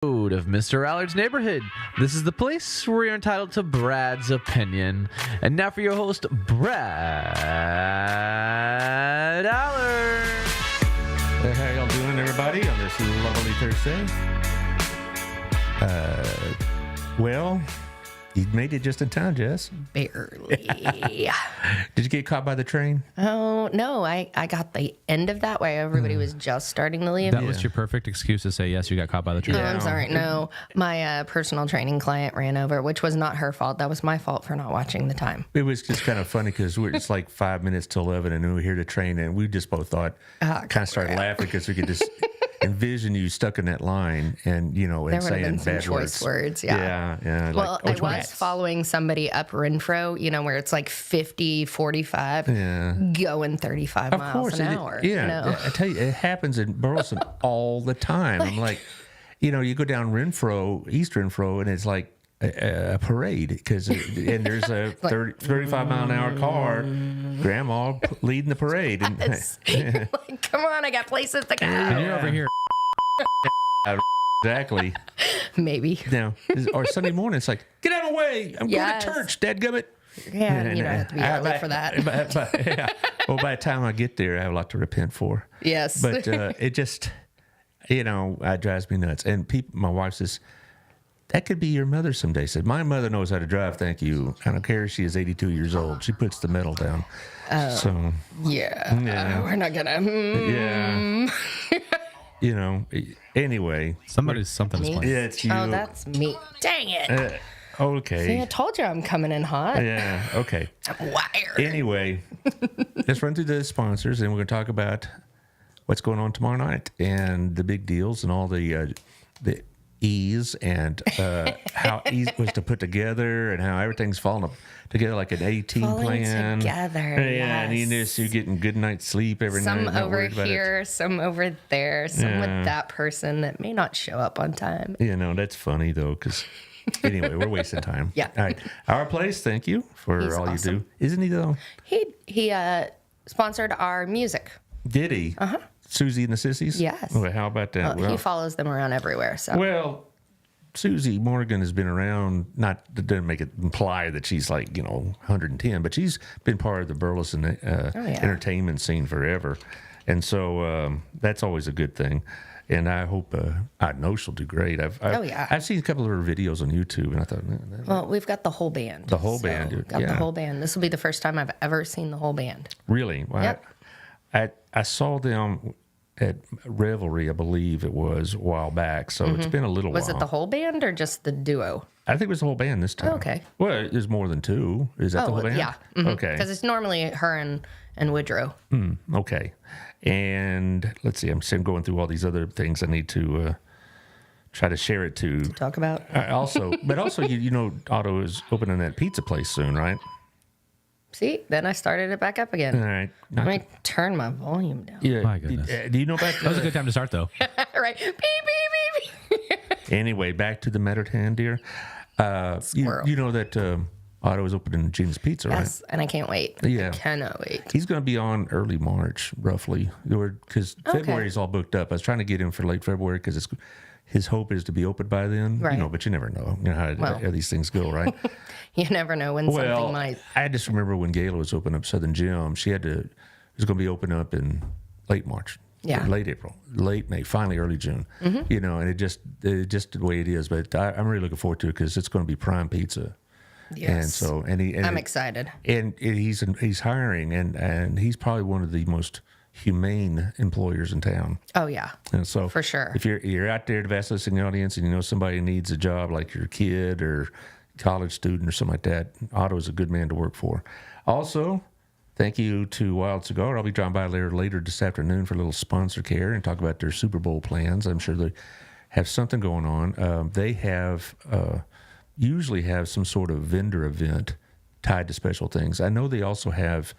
Of Mr. Allard's Neighborhood. This is the place where you're entitled to Brad's opinion. And now for your host, Brad Allard. Hey, how y'all doing, everybody, on this lovely Thursday? Well, you made it just in time, Jess. Barely. Did you get caught by the train? Oh, no. I got the end of that where everybody was just starting to leave. That was your perfect excuse to say, yes, you got caught by the train. Oh, I'm sorry. No, my personal training client ran over, which was not her fault. That was my fault for not watching the time. It was just kind of funny because it's like 5 minutes to 11 and we were here to train, and we just both thought, kind of started laughing because we could just envision you stuck in that line and, you know, and There would have saying been some bad choice words. Yeah. Well, I was following somebody up Renfro, you know, where it's like 50, 45, going 35 miles an hour. Yeah. You know? I tell you, it happens in Burleson all the time. I'm like, you know, you go down Renfro, East Renfro, and it's like a parade and there's a 35 mile an hour car, grandma leading the parade. And, like, come on, I got places to go. And you're over here. Exactly. Maybe. Now, or Sunday morning, it's like, get out of the way. I'm going to church, dadgummit. Yeah, you don't have to be early for that. Well, by the time I get there, I have a lot to repent for. Yes. But it just, you know, it drives me nuts. And my wife says, that could be your mother someday. Said, my mother knows how to drive, thank you. I don't care if she is 82 years old. She puts the metal down. So yeah. We're not going to. Yeah. You know, anyway. Something's playing. Yeah, it's you. Oh, that's me. Dang it. Okay. See, I told you I'm coming in hot. Yeah, okay. I'm wired. Anyway, let's run through the sponsors, and we're going to talk about what's going on tomorrow night and the big deals and all the ease and how easy it was to put together and how everything's falling up together like an A-team plan. Together, yeah, and you're getting good night's sleep every some night. Some over here, some over there, some with that person that may not show up on time. You know, that's funny, though, because... Anyway, we're wasting time. Yeah. All right. Our Place, thank you for He's all awesome. you do. Isn't he, though? He sponsored our music. Did he? Uh-huh. Susie and the Sissies? Yes. Okay, how about that? He follows them around everywhere. So. Well, Susie Morgan has been around, that doesn't make it imply that she's like, 110, but she's been part of the Burleson entertainment scene forever. And so that's always a good thing. And I hope, I know she'll do great. I've seen a couple of her videos on YouTube, and I thought, man. Well, we've got the whole band. The whole band, dude. Got the whole band. This will be the first time I've ever seen the whole band. Really? Well, Yep. I saw them at Revelry, I believe it was, a while back. So it's been a little while. Was it the whole band or just the duo? I think it was the whole band this time. Oh, okay. Well, there's more than two. Is that the whole band? Yeah. Mm-hmm. Okay. Because it's normally her and Woodrow. Okay. And let's see, I'm going through all these other things I need to try to share it to Talk about. But also, Otto is opening that pizza place soon, right? See, then I started it back up again. All right. Let me turn my volume down. Yeah. My goodness. Do you know about That was a good time to start, though. Right. Beep, beep, beep, beep. Anyway, back to the mattered hand, dear. You know that Otto is opening Gene's Pizza, right? Yes, and I can't wait. Yeah. I cannot wait. He's going to be on early March, roughly, because February is all booked up. I was trying to get him for late February because his hope is to be open by then. Right. But you never know. You know how these things go, right? You never know when something might. I just remember when Gayla was opening up Southern Gym, it was going to be open up in late March. Yeah. Late April, late May, finally early June. Mm-hmm. And it just the way it is. But I'm really looking forward to it because it's going to be prime pizza. Yes. And I'm excited. And he's hiring, and he's probably one of the most humane employers in town. Oh yeah. And so for sure. If you're out there, the vast listening audience, and you know somebody needs a job like your kid or college student or something like that, Otto is a good man to work for. Also, thank you to Wild Cigar. I'll be dropping by later this afternoon for a little sponsor care and talk about their Super Bowl plans. I'm sure they have something going on. They have usually have some sort of vendor event tied to special things. I know they also have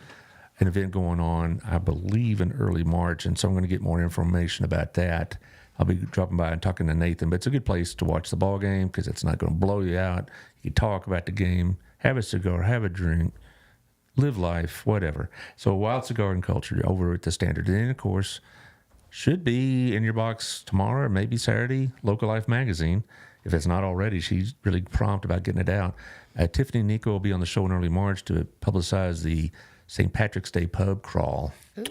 an event going on, I believe, in early March, and so I'm going to get more information about that. I'll be dropping by and talking to Nathan, but it's a good place to watch the ball game because it's not going to blow you out. You talk about the game, have a cigar, have a drink, live life, whatever. So Wild Cigar and Culture over at the Standard. And then, of course, should be in your box tomorrow or maybe Saturday. Local Life magazine. If it's not already, she's really prompt about getting it out. Tiffany and Nico will be on the show in early March to publicize the St. Patrick's Day pub crawl. Ooh.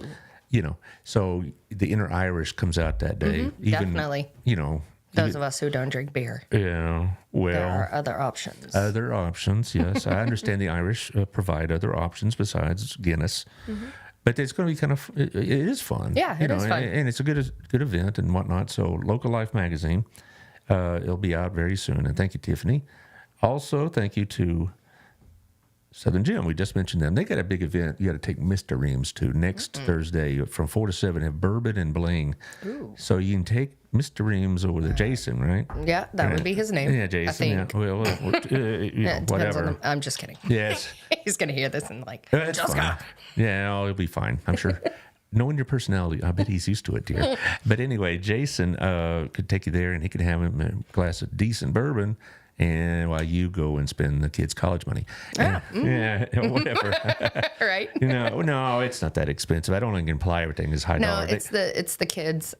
You know, so the Inner Irish comes out that day. Definitely. You know, those of us who don't drink beer. Yeah, well, there are other options. Other options, yes. I understand the Irish provide other options besides Guinness. But it's going to be kind of, it is fun. Yeah, it is fun. And it's a good event and whatnot. So Local Life magazine, it'll be out very soon. And thank you, Tiffany. Also, thank you to Southern Gym. We just mentioned them. They got a big event you got to take Mr. Reams to next Thursday from 4 to 7. Have bourbon and bling. Ooh. So you can take Mr. Reams over to Jason, right? Yeah, that would be his name. Yeah, Jason. I think. Yeah. Well, whatever. I'm just kidding. Yes. He's going to hear this and like, That's just fine. Yeah, it'll be fine, I'm sure. Knowing your personality, I bet he's used to it, dear. But anyway, Jason could take you there and he could have him a glass of decent bourbon. And while you go and spend the kids' college money. Yeah, whatever. Right? No, it's not that expensive. I don't think imply everything is high dollar. No, it's the kids'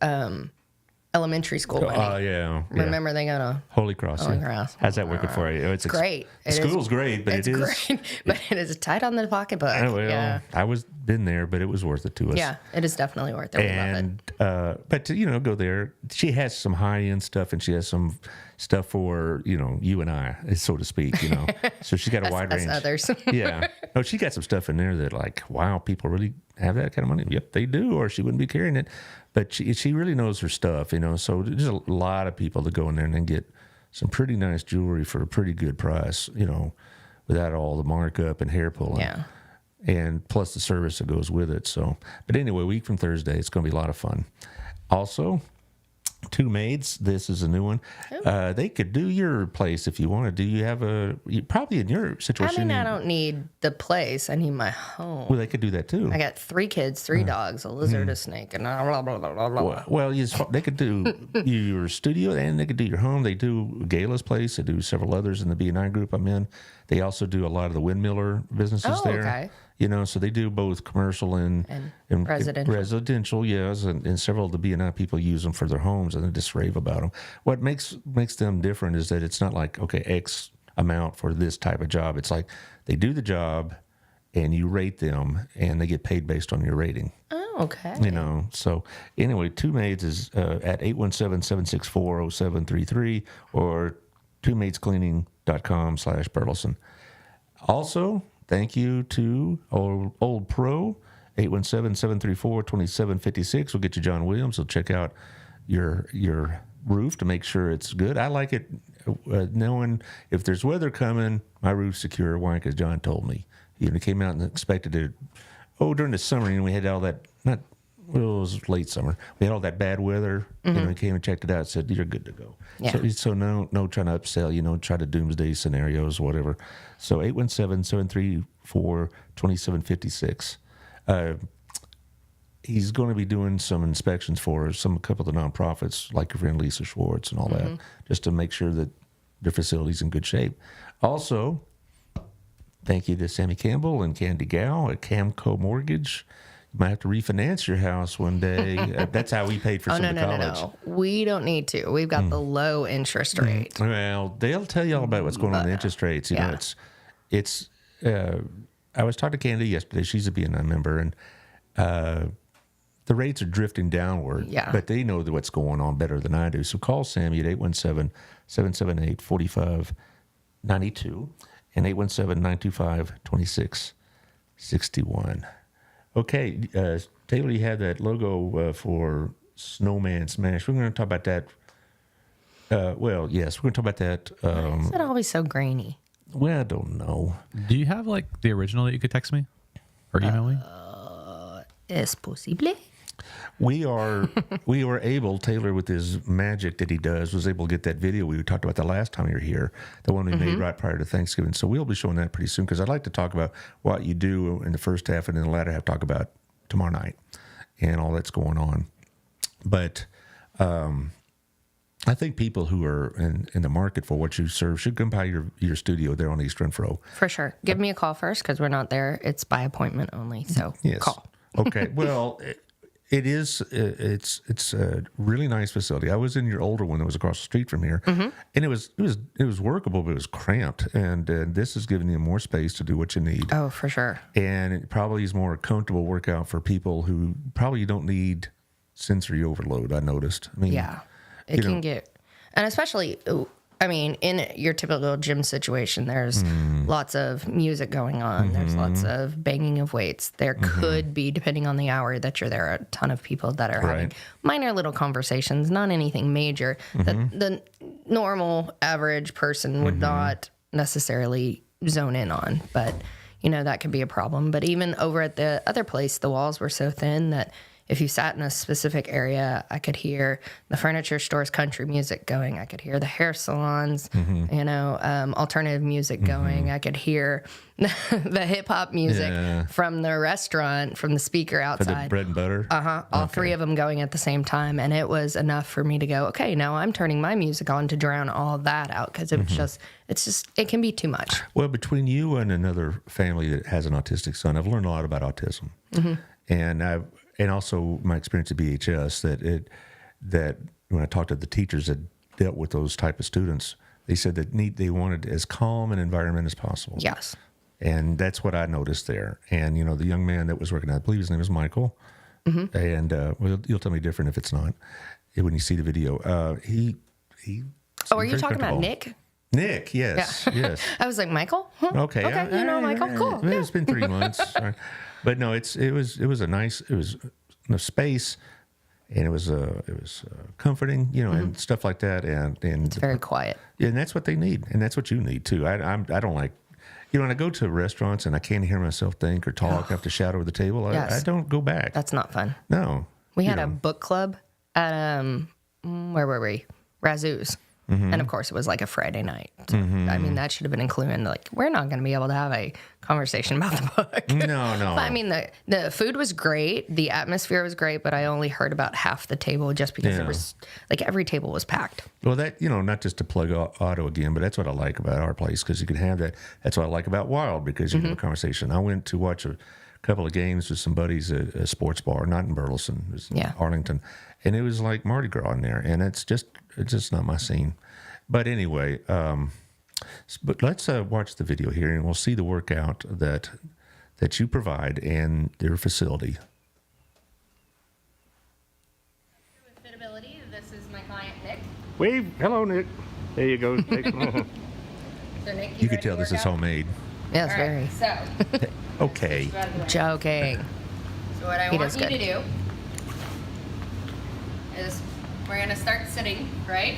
elementary school money. Oh, yeah. Remember, they go to Holy Cross. Holy Cross. How's that working for you? It's great. The school's great, but it's great, but it is tight on the pocketbook. I was been there, but it was worth it to us. Yeah, it is definitely worth it. We love it. But to, go there, she has some high end stuff, and she has some stuff for you and I, so to speak. So she's got a wide range. Others. Yeah. No, she got some stuff in there that like, wow, people really have that kind of money. Yep, they do, or she wouldn't be carrying it. But she really knows her stuff, So there's a lot of people that go in there and then get some pretty nice jewelry for a pretty good price, without all the markup and hair pulling. Yeah. And plus the service that goes with it. So, but anyway, a week from Thursday, it's going to be a lot of fun. Also, Two Maids. This is a new one. They could do your place if you wanted. Do you have probably in your situation? I don't need the place. I need my home. Well, they could do that too. I got 3 kids, 3 dogs, a lizard, a snake, and blah, blah, blah, blah, blah. Well, they could do your studio and they could do your home. They do Gala's place. They do several others in the B&I group I'm in. They also do a lot of the windmiller businesses there. Okay. So they do both commercial and residential. Residential, yes, and several of the B&I people use them for their homes and they just rave about them. What makes them different is that it's not like, okay, X amount for this type of job. It's like they do the job and you rate them and they get paid based on your rating. Oh, okay. So anyway, Two Maids is at 817-764-0733 or twomaidscleaning.com/Burleson. Also, thank you to Old Pro, 817-734-2756. We'll get you John Williams. He'll check out your roof to make sure it's good. I like it knowing if there's weather coming, my roof's secure. Why? Because John told me. He came out and expected it. During the summer, we had all that, it was late summer. We had all that bad weather. He came and checked it out and said, you're good to go. Yeah. So no trying to upsell, try to doomsday scenarios, whatever. So 817-734-2756. He's going to be doing some inspections for a couple of the nonprofits, like your friend Lisa Schwartz and all that, just to make sure that their facility's in good shape. Also, thank you to Sammy Campbell and Candy Gow at Camco Mortgage. You might have to refinance your house one day. That's how we paid for some of the college. No. We don't need to. We've got the low interest rate. Well, they'll tell you all about what's going on with interest rates. It's. I was talking to Candy yesterday. She's a BNI member, and the rates are drifting downward. Yeah. But they know what's going on better than I do. So call Sammy at 817-778-4592 and 817-925-2661. Okay, Taylor, you have that logo for Snowman Smash. We're going to talk about that. Yes, we're going to talk about that. Why is it always so grainy? Well, I don't know. Do you have the original that you could text me or email me? Es posible? We were able, Taylor, with his magic that he does, was able to get that video we talked about the last time you were here, the one we made right prior to Thanksgiving. So we'll be showing that pretty soon because I'd like to talk about what you do in the first half and in the latter half, talk about tomorrow night and all that's going on. But I think people who are in the market for what you serve should come by your studio there on East Renfro. For sure. Give me a call first because we're not there. It's by appointment only. So yes. Call. Okay. Well, It is. It's a really nice facility. I was in your older one that was across the street from here, and it was workable, but it was cramped. And this is giving you more space to do what you need. Oh, for sure. And it probably is more comfortable workout for people who probably don't need sensory overload. I noticed. I mean, Yeah, it can get, and especially, I mean, in your typical gym situation, there's lots of music going on. There's lots of banging of weights. There could be, depending on the hour that you're there, a ton of people that are having minor little conversations, not anything major that the normal average person would not necessarily zone in on. But, that could be a problem. But even over at the other place, the walls were so thin that if you sat in a specific area, I could hear the furniture store's country music going. I could hear the hair salons, alternative music going. I could hear the hip hop music from the restaurant, from the speaker outside. For the bread and butter? All three of them going at the same time. And it was enough for me to go, okay, now I'm turning my music on to drown all of that out, because it can be too much. Well, between you and another family that has an autistic son, I've learned a lot about autism. And also my experience at BHS, that when I talked to the teachers that dealt with those type of students, they said that they wanted as calm an environment as possible. Yes. And that's what I noticed there. And, the young man that was working, I believe his name is Michael. And you'll tell me different if it's not, when you see the video. He are you talking about Nick? Nick, yes, yes. I was like, Michael? Huh? Okay. Michael? Cool. It's been 3 months. Right. But no, it was a space, and it was comforting, and stuff like that, and it's very quiet. Yeah, and that's what they need, and that's what you need too. I don't like, when I go to restaurants and I can't hear myself think or talk, I have to shout over the table. I don't go back. That's not fun. No. We had a book club at where were we? Razoo's. And of course, it was like a Friday night. So, I mean, that should have been included. Like, we're not going to be able to have a conversation about the book. No. But, I mean, the food was great. The atmosphere was great, but I only heard about half the table just because there was, like, every table was packed. Well, that, not just to plug Otto again, but that's what I like about our place, because you can have that. That's what I like about Wild, because you can have a conversation. I went to watch a couple of games with some buddies at a sports bar, not in Burleson, it was in Arlington. And it was like Mardi Gras in there, and it's just not my scene. But anyway, but let's watch the video here, and we'll see the workout that you provide and their facility. With Fitability, this is my client, Nick. Wave. Hello, Nick. There you go. So, Nick, You could tell this is homemade. Yes, very. So, Okay. Joking. so what I He want does you good. to do is we're going to start sitting, right?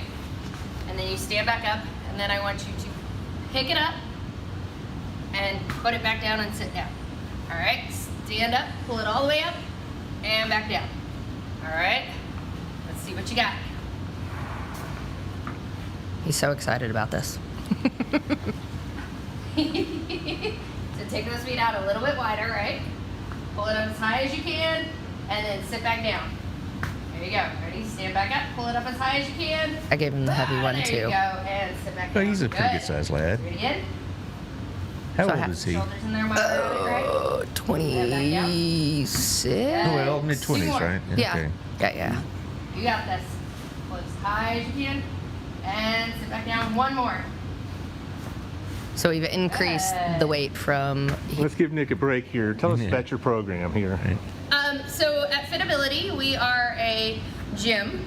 And then you stand back up, and then I want you to pick it up and put it back down and sit down. All right? Stand up, pull it all the way up, and back down. All right? Let's see what you got. He's so excited about this. So take those feet out a little bit wider, right? Pull it up as high as you can, and then sit back down. There you go. Ready? Stand back up. Pull it up as high as you can. I gave him the heavy one, There too. you go. And sit back Well, down. he's a pretty good sized lad. Do it again. How So old ha- is he? Shoulders in there while we're doing it, right? 26? Well, mid 20s, more. right? Yeah. Yeah. You got this. Pull it as high as you can. And sit back down. One more. So we've increased the weight from... Let's give Nick a break here. Tell us about your program here. So at Fitability, we are a gym.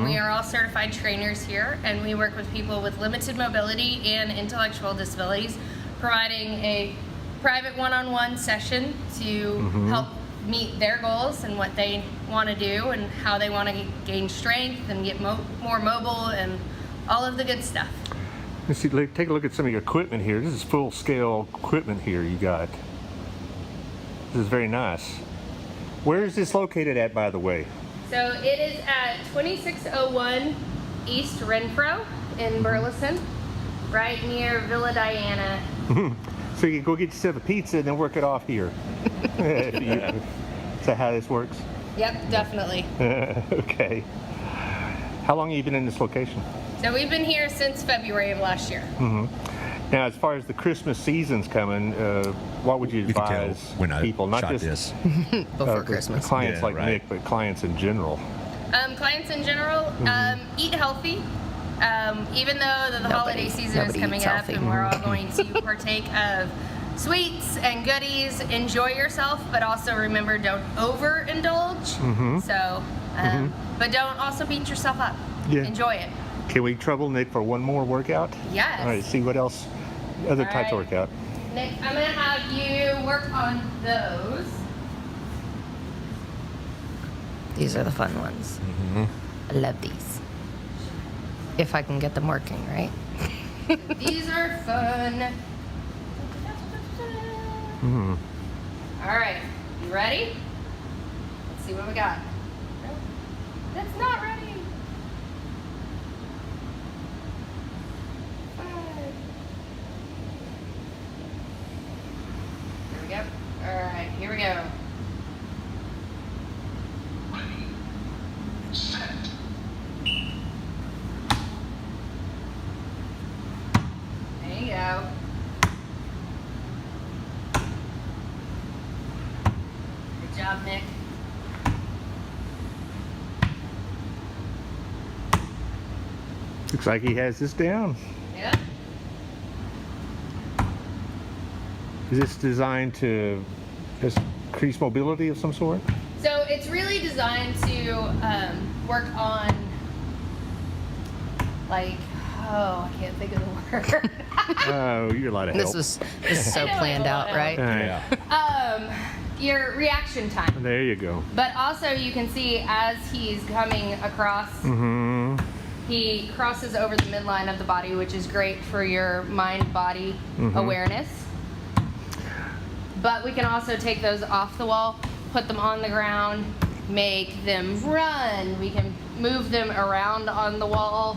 We are all certified trainers here, and we work with people with limited mobility and intellectual disabilities, providing a private one-on-one session to help meet their goals and what they want to do and how they want to gain strength and get more mobile and all of the good stuff. Let's see, take a look at some of your equipment here. This is full-scale equipment here you got. This is very nice. Where is this located at, by the way? So it is at 2601 East Renfro in Burleson, right near Villa Diana. So you can go get yourself a pizza and then work it off here. Is that how this works? Yep, definitely. Okay. How long have you been in this location? So we've been here since February of last year. Now, as far as the Christmas season's coming, what would you You can tell advise when I people, not shot just this. Before Christmas. clients Yeah, like right. Nick, but clients in general? Clients in general, eat healthy. Even though the holiday season is nobody coming eats up healthy. and we're all going to partake of sweets and goodies, enjoy yourself, but also remember, don't overindulge. So, but don't also beat yourself up. Yeah. Enjoy it. Can we trouble Nick for one more workout? Yes. All right, see what else, other All types of right. workout. Nick, I'm gonna have you work on those. These are the fun ones. I love these. If I can get them working, right? These are fun. All right, you ready? Let's see what we got. No, that's not ready. 5. Here we go. All right, here we go. There you go. Good job, Nick. Looks like he has this down. Yep. Is this designed to just increase mobility of some sort? So it's really designed to work on, like, I can't think of the word. Oh, you're a lot of help. This is so I know, planned I know, out, I know. right? Yeah. Your reaction time. There you go. But also you can see as he's coming across, he crosses over the midline of the body, which is great for your mind-body awareness. But we can also take those off the wall, put them on the ground, make them run. We can move them around on the wall.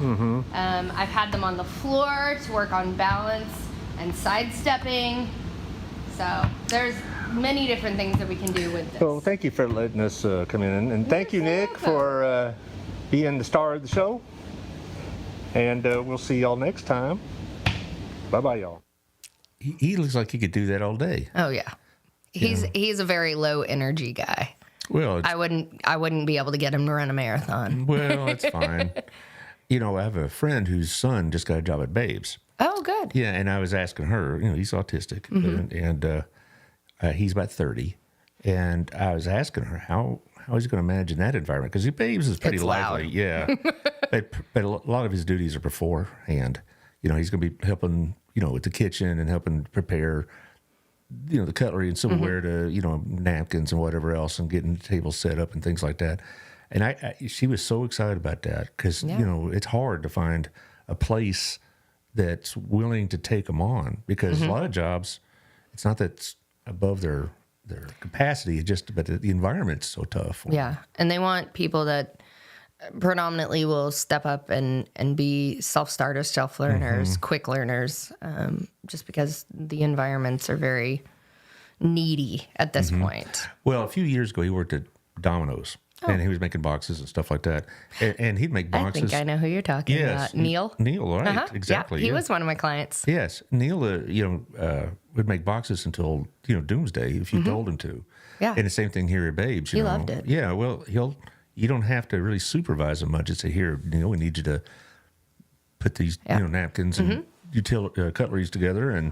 I've had them on the floor to work on balance and sidestepping. So there's many different things that we can do with this. Well, thank you for letting us come in. And thank you, Nick, for being the star of the show. And we'll see y'all next time. Bye-bye, y'all. He looks like he could do that all day. Oh yeah. He's a very low energy guy. Well, it's, I wouldn't be able to get him to run a marathon. well, it's fine. You know, I have a friend whose son just got a job at Babes. Oh, good. Yeah, and I was asking her, you know, he's autistic, and he's about 30, and I was asking her how is he going to manage in that environment, because Babes is pretty It's lively, loud. yeah, but a lot of his duties are beforehand. You know, he's going to be helping, you know, with the kitchen and helping prepare, you know, the cutlery and silverware to, you know, napkins and whatever else, and getting the table set up and things like that. And she was so excited about that, because you know, it's hard to find a place that's willing to take them on, because a lot of jobs, it's not that it's above their capacity, it's just but the environment's so tough. Yeah, and they want people that predominantly will step up and be self-starters, self-learners, quick learners, just because the environments are very needy at this point. Well, a few years ago, he worked at Domino's, and he was making boxes and stuff like that, and he'd make I boxes. think I know who you're talking Yes, about. Neil? Neil, right? Uh-huh. Exactly. Yeah, he yeah. was one of my clients. Yes, Neil, would make boxes until, you know, doomsday if you told him to. Yeah. And the same thing here at Babes. He know. loved it. Yeah, well, you don't have to really supervise him much. Just say, here, Neil, we need you to put these, you know, napkins and cutleries together, and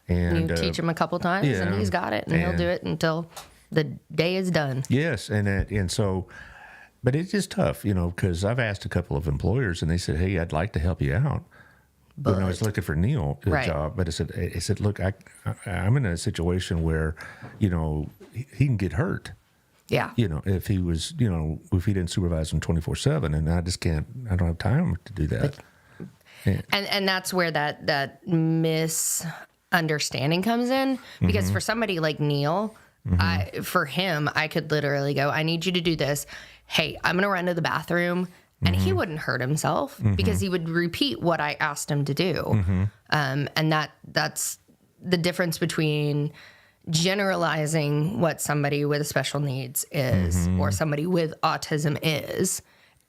You teach him a couple times, and yeah, he's got it, and he'll do it until the day is done. Yes, and so, but it's just tough, you know, because I've asked a couple of employers, and they said, "Hey, I'd like to help you out." But when I was looking for Neil a Right. job, but I said, look, I'm in a situation where, you know, he can get hurt. Yeah. You know, if he was, you know, if he didn't supervise him 24/7, and I don't have time to do that. And that's where that misunderstanding comes in, because for somebody like Neil, for him, I could literally go, I need you to do this. Hey, I'm going to run to the bathroom. And he wouldn't hurt himself because he would repeat what I asked him to do. And that's the difference between generalizing what somebody with special needs is or somebody with autism is,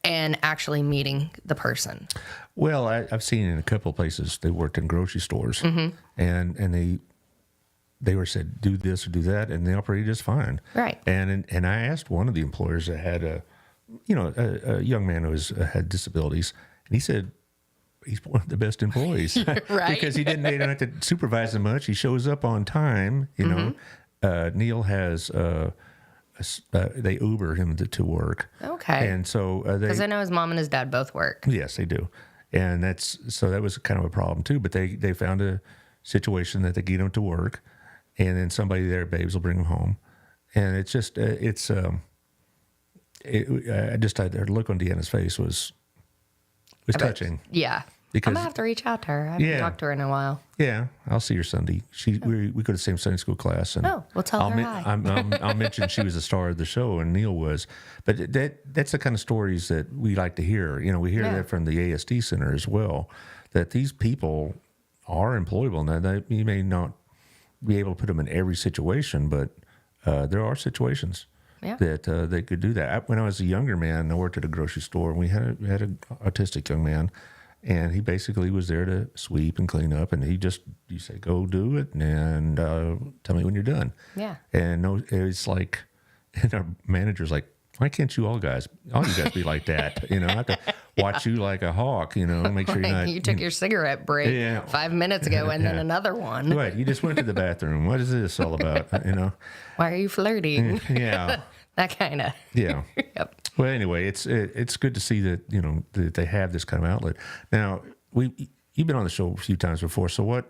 and actually meeting the person. Well, I've seen in a couple of places they worked in grocery stores, and they were said do this or do that, and they operated just fine. Right. And I asked one of the employers that had a young man who had disabilities, and he said he's one of the best employees, Right. because they don't have to supervise him much. He shows up on time. You know, Neil has. They Uber him to work. Okay. And so Because I know his mom and his dad both work. yes, they do. And that was kind of a problem too. But they found a situation that they get him to work, and then somebody there, babes, will bring him home. And it's just I just thought the look on Deanna's face was touching. Yeah. Because- I'm going to have to reach out to her. I haven't talked to her in a while. Yeah, I'll see her Sunday. We go to the same Sunday school class, and We'll tell her hi. I'll mention she was the star of the show, and Neil was. But that's the kind of stories that we like to hear. You know, we hear that from the ASD Center as well. That these people are employable. Now, you may not be able to put them in every situation, but there are situations that they could do that. When I was a younger man, I worked at a grocery store, and we had an autistic young man. And he basically was there to sweep and clean up, and you say, go do it, and tell me when you're done. Yeah. And it's like, and our manager's like, why can't all you guys be like that? You know, I have to watch you like a hawk, you know, make sure you're not. You took your cigarette break 5 minutes ago and then another one. Right. You just went to the bathroom. What is this all about? You know? Why are you flirting? Yeah. That kind of. Yeah. Yep. Well, anyway, it's good to see that, you know, that they have this kind of outlet. Now, you've been on the show a few times before. So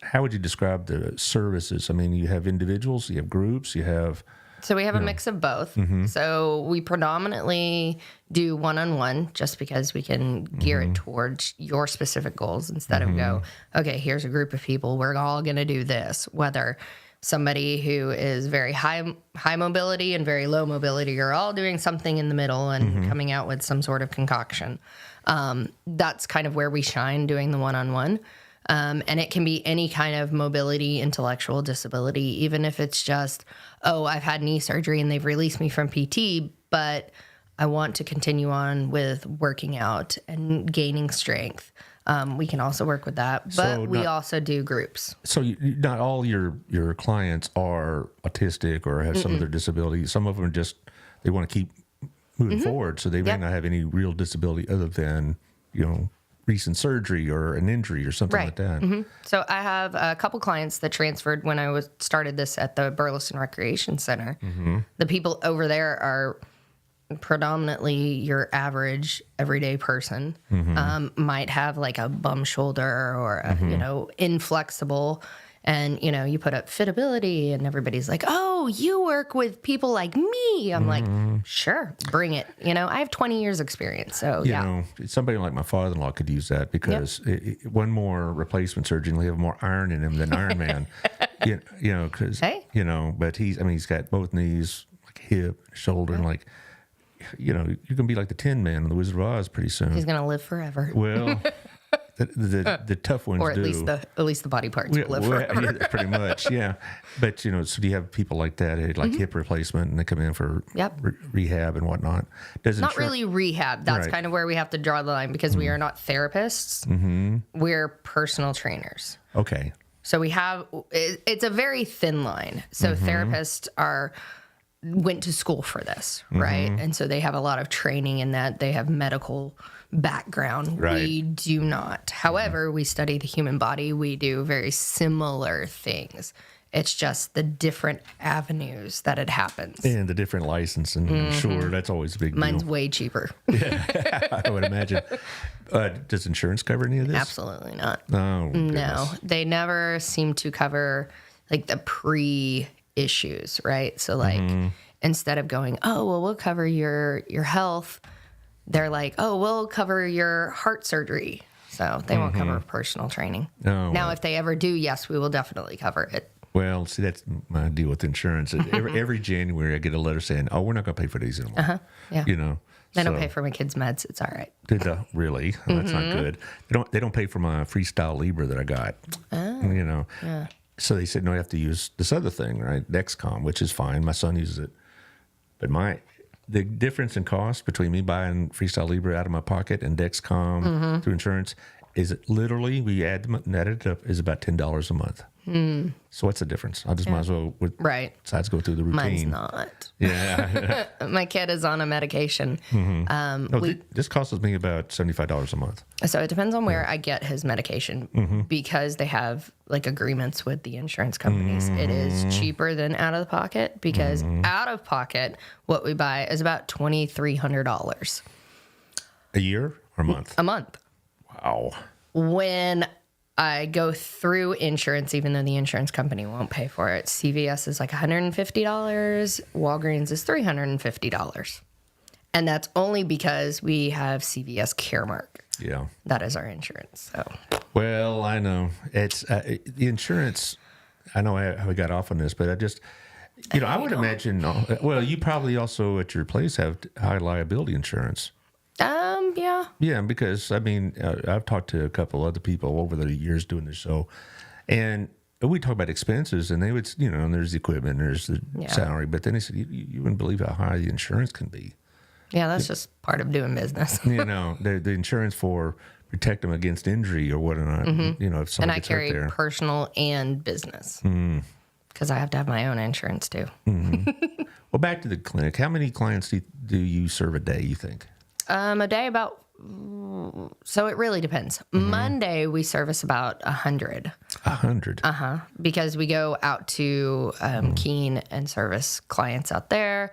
how would you describe the services? I mean, you have individuals, you have groups, you have. So we have a mix of both. So we predominantly do one-on-one just because we can gear it towards your specific goals instead of go, okay, here's a group of people. We're all going to do this, whether somebody who is very high mobility and very low mobility are all doing something in the middle and coming out with some sort of concoction. That's kind of where we shine doing the one-on-one. And it can be any kind of mobility, intellectual disability, even if it's just, I've had knee surgery and they've released me from PT, but I want to continue on with working out and gaining strength. We can also work with that, but we also do groups. So not all your clients are autistic or have some other disability. Some of them are just, they want to keep moving forward. So they may not have any real disability other than, you know, recent surgery or an injury or something like that. So I have a couple clients that transferred when I started this at the Burleson Recreation Center. The people over there are predominantly your average everyday person. Might have like a bum shoulder or a, you know, inflexible, and you know, you put up Fitability and everybody's like, oh, you work with people like me. I'm like, sure, bring it. You know, I have 20 years experience, so You know, somebody like my father-in-law could use that because one more replacement surgeon will have more iron in him than Iron Man. You know, because you know, but he's got both knees, like hip, shoulder, and like. You know, you can be like the Tin Man in the Wizard of Oz pretty soon. He's gonna live forever. Well, the tough ones or at do. least the body parts will live forever. Yeah, pretty much, yeah. But you know, so do you have people like that, like hip replacement, and they come in for rehab and whatnot? Not really rehab. That's kind of where we have to draw the line because we are not therapists. We're personal trainers. Okay. So we have. It's a very thin line. So therapists went to school for this, right? And so they have a lot of training in that. They have medical background. Right. We do not. However, we study the human body. We do very similar things. It's just the different avenues that it happens. And the different licensing, I'm sure that's always a big deal. Mine's way cheaper. I would imagine. Does insurance cover any of this? Absolutely not. Oh, goodness. No, they never seem to cover like the pre-issues, right? So like instead of going, oh, well, we'll cover your health, they're like, oh, we'll cover your heart surgery. So they won't cover personal training. Oh, now, if they ever do, yes, we will definitely cover it. Well, see, that's my deal with insurance. Every January, I get a letter saying, "Oh, we're not going to pay for these anymore." Yeah. You know, They don't pay for my kids' meds. It's all right. Really? Oh, that's not good. They don't pay for my Freestyle Libre that I got. You know. Yeah. So they said, "No, you have to use this other thing, right? Dexcom," which is fine. My son uses it, but the difference in cost between me buying Freestyle Libre out of my pocket and Dexcom through insurance is literally, we add it up, is about $10 a month. So what's the difference? I just might as well, Right. besides go through the routine. Mine's not. Yeah. My kid is on a medication. No, this costs me about $75 a month. So it depends on where I get his medication because they have like agreements with the insurance companies. It is cheaper than out of the pocket because out of pocket, what we buy is about $2,300 A year or a month? a month. Wow. When I go through insurance, even though the insurance company won't pay for it, CVS is like $150, Walgreens is $350. And that's only because we have CVS Caremark. Yeah. That is our insurance. So Well, I know. It's the insurance. I know how we got off on this, but I just, I would imagine, well, you probably also at your place have high liability insurance. yeah. Yeah, because, I mean, I've talked to a couple other people over the years doing the show, and we talk about expenses, and they would, and there's the equipment, there's the salary, but then they said, you wouldn't believe how high the insurance can be. Yeah, that's just part of doing business. The insurance for protect them against injury or whatnot, if someone And I gets carry hurt there. personal and business because I have to have my own insurance too. Well, back to the clinic. How many clients do you serve a day, you think? A day about, so it really depends. Monday, we service about 100. 100. Because we go out to Keene and service clients out there.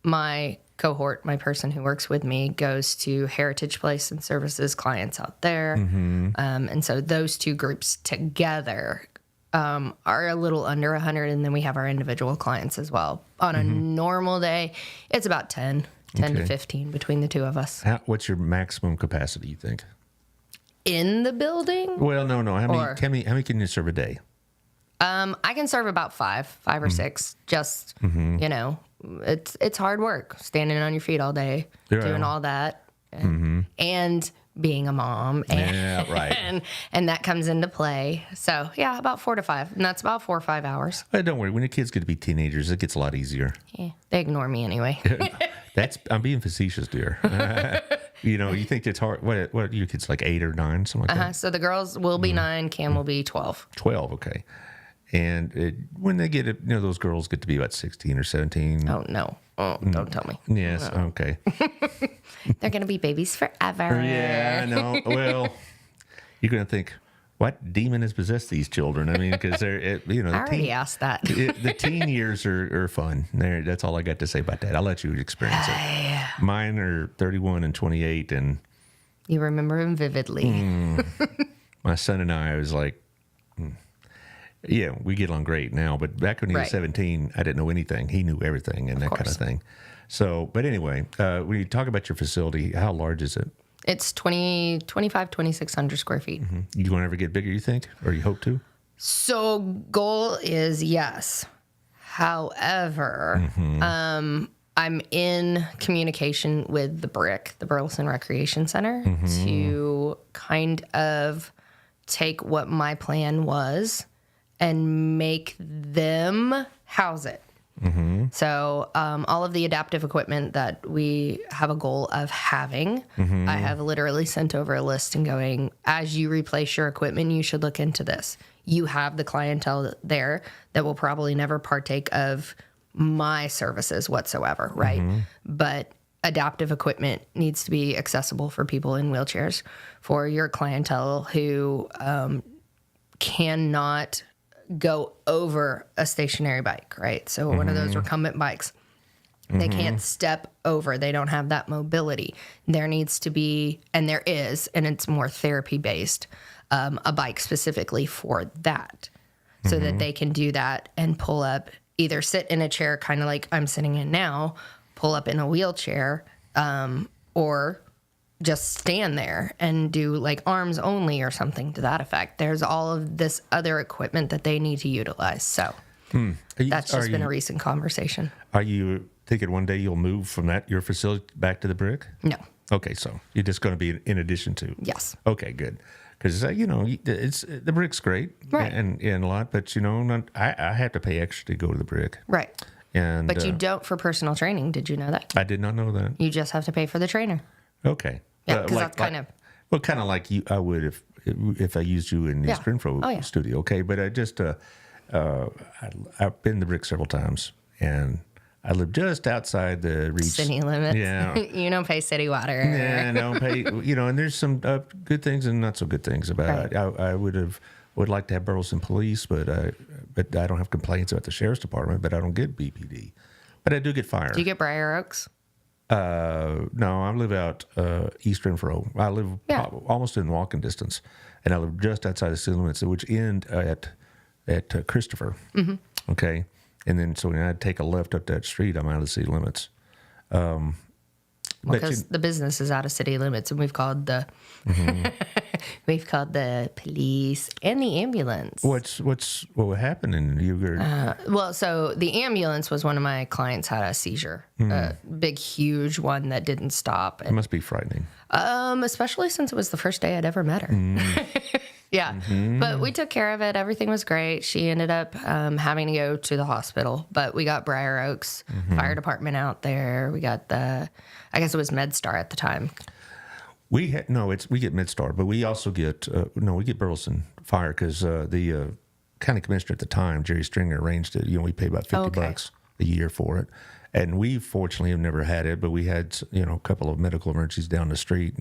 My cohort, my person who works with me, goes to Heritage Place and services clients out there. And so those two groups together are a little under 100, and then we have our individual clients as well. On a normal day, it's about 10 to 15 between the two of us. What's your maximum capacity, you think? In the building? Well, no. How many can you serve a day? I can serve about five or six. Just, it's hard work standing on your feet all day, doing all that, and being a mom. And, right. and that comes into play. So, yeah, about 4 to 5. And that's about 4 or 5 hours. Hey, don't worry. When your kids get to be teenagers, it gets a lot easier. Yeah, they ignore me anyway. I'm being facetious, dear. You think it's hard. What are your kids, like 8 or 9, something like that? So the girls will be 9, Cam will be 12. 12, okay. And when they get those girls get to be about 16 or 17. Oh, no. Oh, don't tell me. Yes, No. okay. They're going to be babies forever. Yeah, I know. Well, you're going to think, what demon has possessed these children? I mean, because they're, I already asked that. the teen years are fun. That's all I got to say about that. I'll let you experience it. Mine are 31 and 28, and You remember him vividly. my son and I was like, yeah, we get along great now. But back when he was 17, I didn't know anything. He knew everything and that kind of thing. So, but anyway, when you talk about your facility, how large is it? It's 2,600 square feet. You going to ever get bigger, you think? Or you hope to? So goal is yes. However, I'm in communication with the BRIC, the Burleson Recreation Center, to kind of take what my plan was and make them house it. So all of the adaptive equipment that we have a goal of having, I have literally sent over a list and going, as you replace your equipment, you should look into this. You have the clientele there that will probably never partake of my services whatsoever, right? But adaptive equipment needs to be accessible for people in wheelchairs, for your clientele who cannot go over a stationary bike, right? So one of those recumbent bikes, they can't step over. They don't have that mobility. There needs to be, and there is, and it's more therapy based, a bike specifically for that, so that they can do that and pull up, either sit in a chair kind of like I'm sitting in now, pull up in a wheelchair, or just stand there and do like arms only or something to that effect. There's all of this other equipment that they need to utilize. So that's just been a recent conversation. Are you thinking one day you'll move from your facility back to the BRIC? No. Okay, so you're just going to be in addition to? Yes. Okay, good. Because, it's the BRIC's great. Right. And a lot, but, I have to pay extra to go to the BRIC. Right. And But you don't for personal training. Did you know that? I did not know that. You just have to pay for the trainer. Okay. Yeah, because that's kind of. Well, kind of like you, I would if I used you in the Yeah. Springfield studio. Okay, but I just I've been to Rick several times, and I live just outside the reach. City limits. Yeah. You don't pay city water. Yeah, I don't pay. And there's some good things and not so good things about it. I would like to have Burleson Police, but I don't have complaints about the sheriff's department. But I don't get BPD, but I do get fire. Do you get Briar Oaks? No, I live out East Renfro. I live almost in walking distance, and I live just outside the city limits, which end at Christopher. Mm-hmm. Okay, and then so when I take a left up that street, I'm out of the city limits. Because the business is out of city limits, and we've called the we've called the police and the ambulance. What happened in you? Well, so the ambulance was one of my clients had a seizure, a big, huge one that didn't stop. It must be frightening. Especially since it was the first day I'd ever met her. Yeah, but we took care of it. Everything was great. She ended up having to go to the hospital, but we got Briar Oaks Fire Department out there. We got I guess it was MedStar at the time. We get MedStar, but we also get we get Burleson Fire because the county commissioner at the time, Jerry Stringer, arranged it. We pay about $50 a year for it, and we fortunately have never had it, but we had a couple of medical emergencies down the street,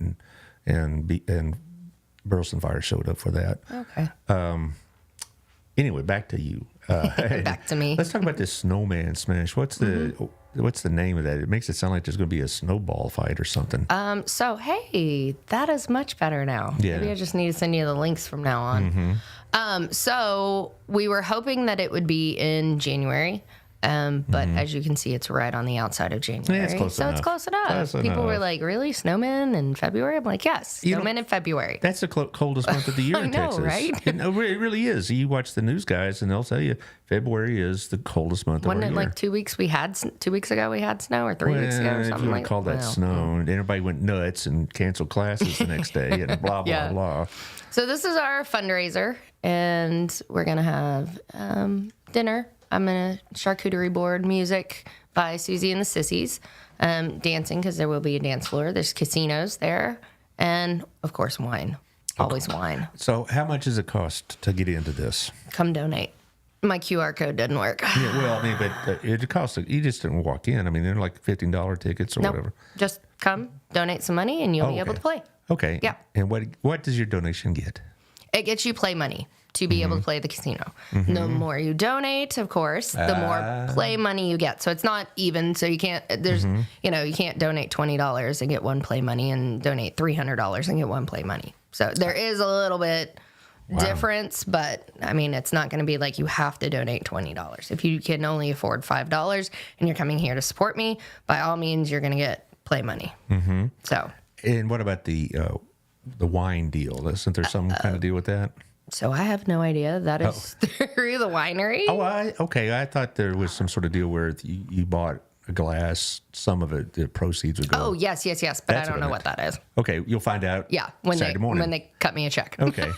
and Burleson Fire showed up for that. Okay. Anyway, back to you. Back to me. Let's talk about this snowman smash. What's the name of that? It makes it sound like there's going to be a snowball fight or something. So hey, that is much better now. Yeah. Maybe I just need to send you the links from now on. So we were hoping that it would be in January. But as you can see, it's right on the outside of January. Yeah, it's close enough. It's close enough. Close People were enough. like, really? Snowmen in February? I'm like, yes, snowmen in February. That's the coldest month of the year I in know, Texas. right? It really is. You watch the news guys, and they'll tell you February is the coldest month Wasn't of it our year. like 2 weeks ago we had snow, or 3 weeks ago or If something you want like to call that well. snow, and everybody went nuts and canceled classes the next day, and blah, blah, Yeah. blah. So this is our fundraiser, and we're going to have dinner. I'm going to charcuterie board music by Susie and the Sissies, dancing because there will be a dance floor. There's casinos there, and of course wine. Always wine. So how much does it cost to get into this? Come donate. My QR code doesn't work. Yeah, well, I mean, but it costs. You just didn't walk in. I mean, they're like $15 tickets or Nope. whatever. Just come, donate some money, and you'll be able to play. Okay. Yeah. And what does your donation get? It gets you play money to be able to play the casino. The more you donate, of course, the more play money you get. So it's not even. So you can't. There's you can't donate $20 and get one play money, and donate $300 and get one play money. So there is a little bit difference, but I mean, it's not going to be like you have to donate $20. If you can only afford $5 and you're coming here to support me, by all means, you're going to get play money. So. And what about the wine deal? Isn't there some kind of deal with that? So I have no idea. That is through the winery. Oh, I thought there was some sort of deal where you bought a glass, some of it, the proceeds would go. Oh, yes. But That's I don't what I know what that is. Okay, you'll find out. Yeah, Saturday morning. when they cut me a check. Okay.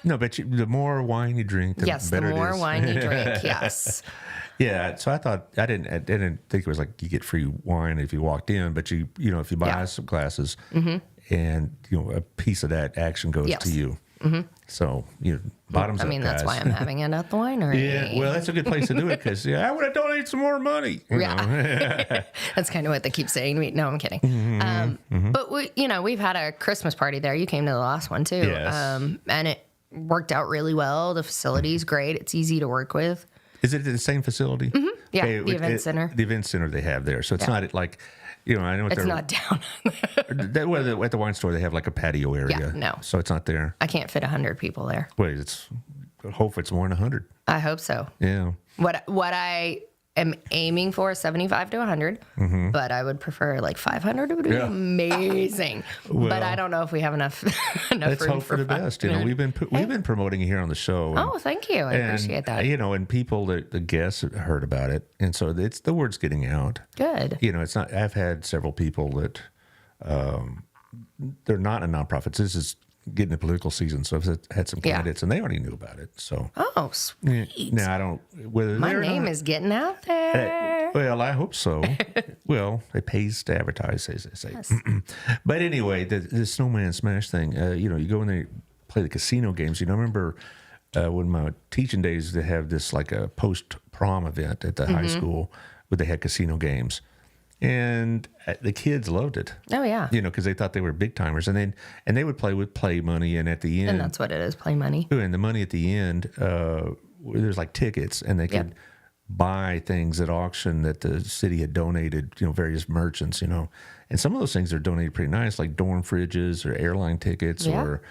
No, but the more wine you drink, the Yes, the better more it is. wine you drink. Yes. Yeah, so I thought I didn't think it was like you get free wine if you walked in, but if you buy some glasses, and a piece of that action goes Yes. to you. So bottoms up, I mean, that's guys. why I'm having it at the winery. Yeah, well, that's a good place to do it because I want to donate some more money. you know. That's kind of what they keep saying to me. No, I'm kidding. But we've had a Christmas party there. You came to the last one too, Yes. and it worked out really well. The facility's great. It's easy to work with. Is it the same facility? Yeah, the event center. The event center they have there, so it's not like I know It's not down. at the wine store they have like a patio area. Yeah, no. So it's not there. I can't fit 100 people there. Wait, hopefully it's more than 100. I hope so. Yeah. What I am aiming for is 75 to 100, but I would prefer like 500. It would be amazing. But I don't know if we have enough Let's room hope for the best. 500. We've been promoting it here on the show. Oh, thank you. I appreciate that. And people the guests heard about it, and so the word's getting out. Good. It's not. I've had several people that they're not a nonprofit. This is getting the political season, so I've had some candidates, and they already knew about it. So Oh, sweet. now I don't. Whether My they're name not, is getting out there. Well, I hope so. Well, it pays to advertise, as they say. Yes. But anyway, the Snowman Smash thing, you go in there, play the casino games. I remember when my teaching days, they have this like a post-prom event at the high school where they had casino games. And the kids loved it. Oh, yeah. Because they thought they were big timers. And they would play with play money. And at the end. And that's what it is, play money. And the money at the end, there's like tickets. And they could buy things at auction that the city had donated, various merchants, And some of those things are donated pretty nice, like dorm fridges or airline tickets or,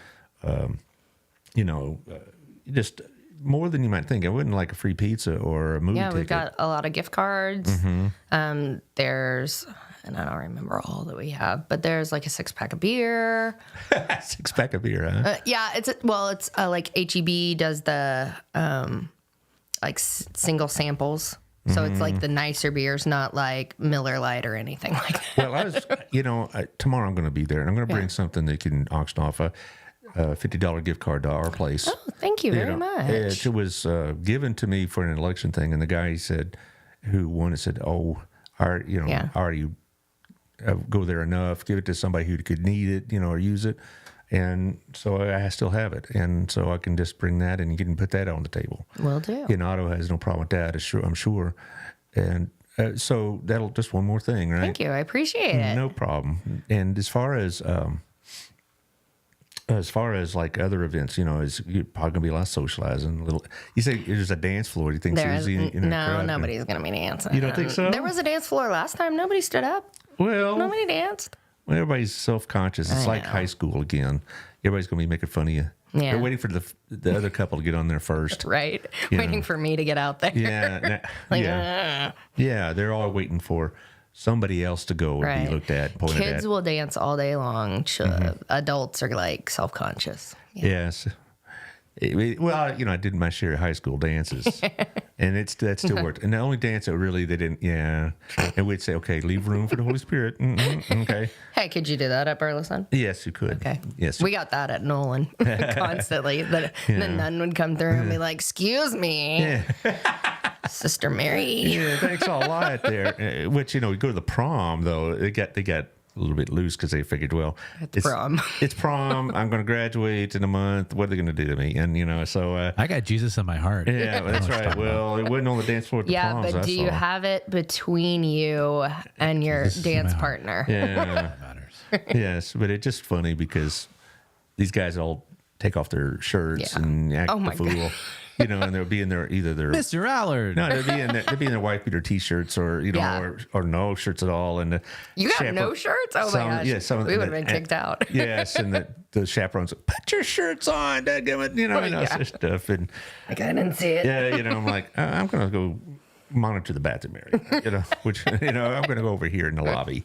just more than you might think. I wouldn't like a free pizza or a movie ticket. Yeah, we've got a lot of gift cards. There's, and I don't remember all that we have, but there's like a 6-pack of beer. 6-pack of beer, huh? Yeah, it's like HEB does the single samples. So it's like the nicer beers, not like Miller Lite or anything like that. Well, I was, tomorrow I'm going to be there, and I'm going to bring something that you can auction off a $50 gift card to our place. Oh, thank you very much. It was given to me for an election thing, and the guy who won it said, "Oh, I already go there enough. Give it to somebody who could need it, or use it." And so I still have it, and so I can just bring that, and you can put that on the table. Will do. Otto has no problem with that, I'm sure. And so that'll just one more thing, right? Thank you. I appreciate it. No problem. And as far as like other events, is you're probably gonna be a lot of socializing. You say there's a dance floor. Do you think Susie? No, nobody's gonna be dancing. You don't think so? There was a dance floor last time. Nobody stood up. Well, Nobody danced. Everybody's self-conscious. It's like high school again. Everybody's gonna be making fun of you. Yeah. They're waiting for the other couple to get on there first. Right. Waiting for me to get out there. Yeah. Yeah. They're all waiting for somebody else to go and be looked at, pointed at. Kids will dance all day long. Adults are like self-conscious. Yeah. Yes. Well, I did my share of high school dances, and that still worked. And the only dance that really they didn't, and we'd say, okay, leave room for the Holy Spirit. Okay. Hey, could you do that at Burleson? Yes, you could. Okay. Yes. We got that at Nolan constantly. The nun would come through and be like, "Excuse me, Sister Mary." Yeah, thanks a lot there. Which we go to the prom though. They got a little bit loose because they figured, well, it's prom. It's prom. I'm going to graduate in a month. What are they going to do to me? And so I got Jesus in my heart. Yeah, that's right. Well, it wasn't on the dance floor at the proms. But do you have it between you and your dance partner? Yeah, That matters. yes, but it's just funny because these guys all take off their shirts and act the fool. God. And they'll be in their either their Mr. Allard. no, they'll be in their white beater t-shirts or or no shirts at all. And You got no shirts? Oh my gosh! Yeah, we would have been kicked out. Yes, and the chaperones put your shirts on, dadgummit, stuff. And I didn't see it. yeah, I'm like I'm gonna go monitor the bathroom area, which I'm going to go over here in the lobby.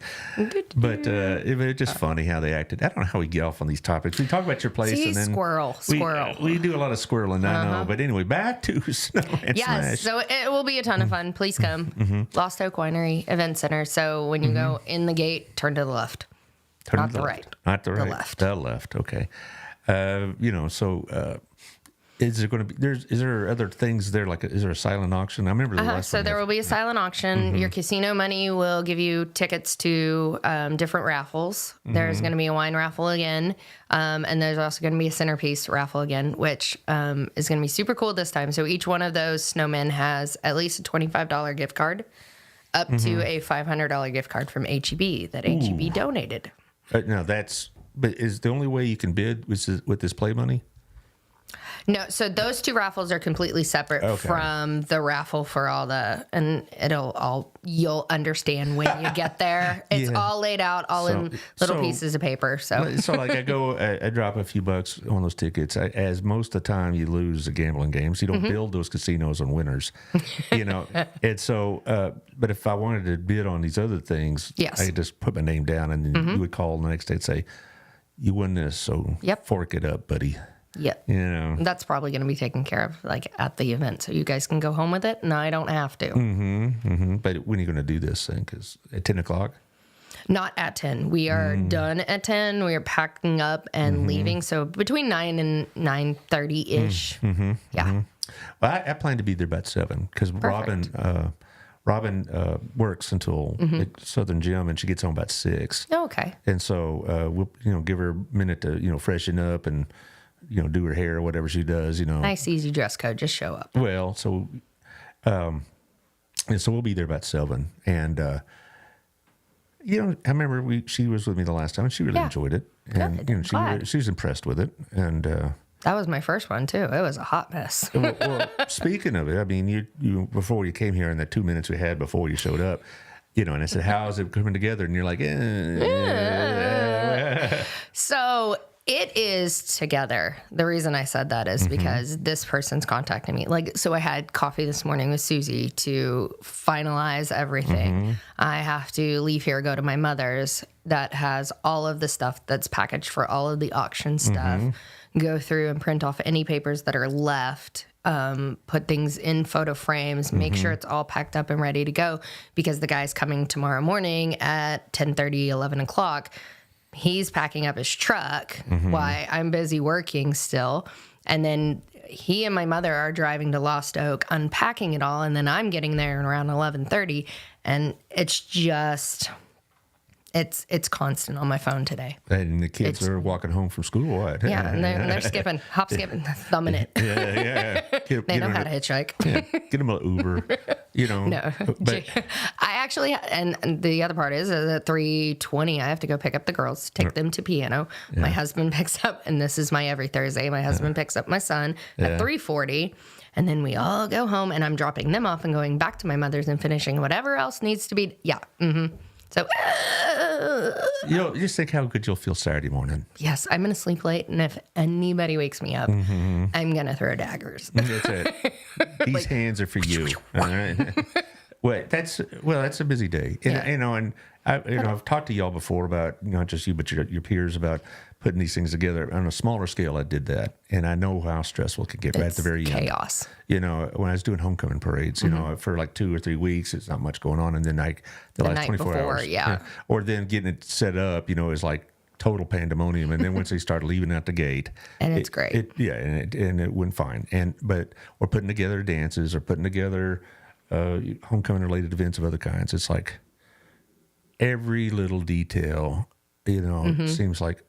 But it was just funny how they acted. I don't know how we get off on these topics. We talk about your place, See, and then squirrel. We do a lot of squirreling, I know. But anyway, back to Snow and Smash. Yes, so it will be a ton of fun. Please come. Lost Oak Winery Event Center. So when you go in the gate, turn to the left. Not the right. Not the right. left. The left. Okay. Is there going to be? Is there other things there? Like, is there a silent auction? I remember the last So one. there will be a silent auction. Your casino money will give you tickets to different raffles. There's going to be a wine raffle again, and there's also going to be a centerpiece raffle again, which is going to be super cool this time. So each one of those snowmen has at least a $25 gift card, up to a $500 gift card from HEB that HEB donated. But is the only way you can bid with this play money? No, so those two raffles are completely separate from the raffle for all and you'll understand when you get there. It's all laid out, in little pieces of paper. So like I drop a few bucks on those tickets. As most of the time you lose the gambling games, you don't build those casinos on winners, And so, but if I wanted to bid on these other things, I could just put my name down, and then you would call the next day and say, "You won this, so fork it up, buddy." Yep. That's probably going to be taken care of at the event. So you guys can go home with it. No, I don't have to. But when are you going to do this thing? Because at 10 o'clock? Not at 10. We are done at 10. We are packing up and leaving. So between 9 and 9:30-ish. Yeah. Well, I plan to be there about 7 because Robin works until Southern Gym, and she gets home about 6. Oh, okay. And so we'll give her a minute to freshen up and do her hair or whatever she does. Nice, easy dress code. Just show up. Well, so and so we'll be there about 7. And I remember she was with me the last time, and she really enjoyed it. And Good. she was impressed with it. And That was my first one too. It was a hot mess. well, speaking of it, I mean, you before you came here in the 2 minutes we had before you showed up, and I said, "How's it coming together?" And you're like, So it is together. The reason I said that is because this person's contacting me. So I had coffee this morning with Susie to finalize everything. I have to leave here, go to my mother's that has all of the stuff that's packaged for all of the auction stuff, go through and print off any papers that are left, put things in photo frames, make sure it's all packed up and ready to go because the guy's coming tomorrow morning at 10:30, 11 o'clock. He's packing up his truck while I'm busy working still. And then he and my mother are driving to Lost Oak, unpacking it all. And then I'm getting there around 11:30. And it's just, it's constant on my phone today. and the kids are walking home from school. What? Yeah, and they're skipping, hop skipping, thumbing it. yeah. They know how to hitchhike. Get them an Uber. No, But I actually, and the other part is at 3:20, I have to go pick up the girls, take them to piano. My husband picks up, and this is my every Thursday. My husband picks up my son at 3:40, and then we all go home, and I'm dropping them off and going back to my mother's and finishing whatever else needs to be. Yeah. So, just think how good you'll feel Saturday morning. yes, I'm going to sleep late, and if anybody wakes me up, I'm going to throw daggers. That's it. These hands are for you. All right. That's a busy day. And, I've talked to y'all before about not just you but your peers about putting these things together on a smaller scale. I did that, and I know how stressful it can get right at the very end. Chaos. When I was doing homecoming parades, for like 2 or 3 weeks, it's not much going on, and then the last night 24 before, hours, yeah. or then getting it set up, is like total pandemonium, and then once they start leaving out the gate, And it's great. and it went fine. But we're putting together dances or putting together homecoming related events of other kinds. It's like every little detail, seems like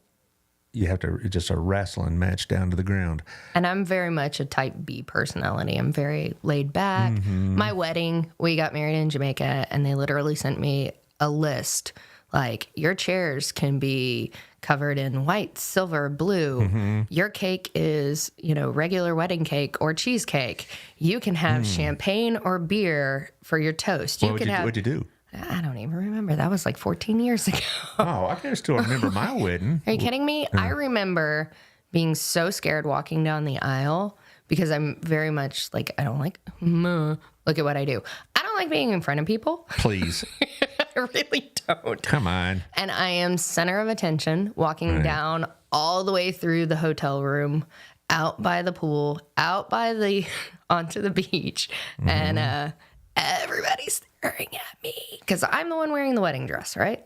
you have to just a wrestling match down to the ground. And I'm very much a type B personality. I'm very laid back. My wedding, we got married in Jamaica, and they literally sent me a list. Like, your chairs can be covered in white, silver, blue. Your cake is, regular wedding cake or cheesecake. You can have champagne or beer for your toast. What'd you do? I don't even remember. That was like 14 years ago. Oh, I can still remember my wedding. Are you kidding me? I remember being so scared walking down the aisle because I'm very much like, I don't like, look at what I do. I don't like being in front of people. Please. I really don't. Come on. And I am center of attention walking down all the way through the hotel room, out by the pool, onto the beach. And everybody's staring at me because I'm the one wearing the wedding dress, right?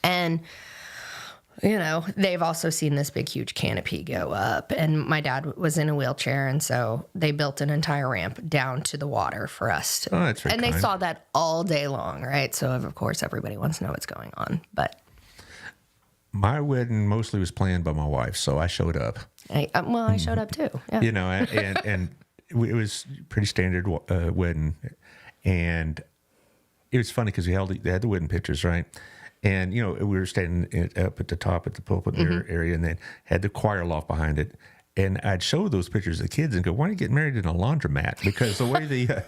And, they've also seen this big, huge canopy go up. And my dad was in a wheelchair, and so they built an entire ramp down to the water for us. Oh, that's very and they kind. saw that all day long, right? So, of course, everybody wants to know what's going on. But My wedding mostly was planned by my wife, so I showed up. I showed up too. Yeah. And it was pretty standard wedding. And it was funny because they had the wedding pictures, right? And, we were standing up at the top at the pulpit area, and then had the choir loft behind it. And I'd show those pictures to the kids and go, "Why don't you get married in a laundromat?" Because the way the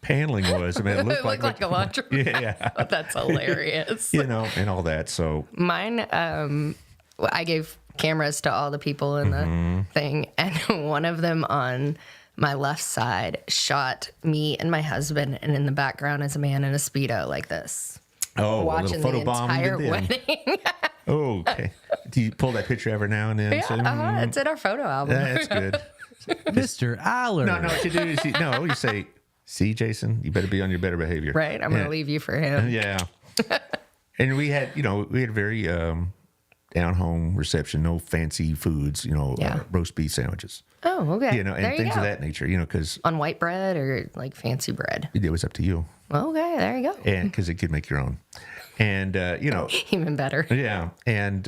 paneling was, it looked like a laundromat. Yeah. Oh, that's hilarious. and all that. So Mine, I gave cameras to all the people in the thing, and one of them on my left side shot me and my husband, and in the background is a man in a Speedo like this. Watching a little the photo bomb. entire wedding. Oh, okay. Do you pull that picture every now and then? Yeah, it's in our photo album. That's good. Mr. Allard. No, what you do is you say, "See, Jason, you better be on your better behavior." Right, I'm going to leave you for him. Yeah. And we had very down-home reception, no fancy foods, Yeah. roast beef sandwiches, Oh, okay. and there you things go. of that nature, because On white bread or like fancy bread. it was up to you, Okay, there you go. and because it could make your own, and Even better. yeah, and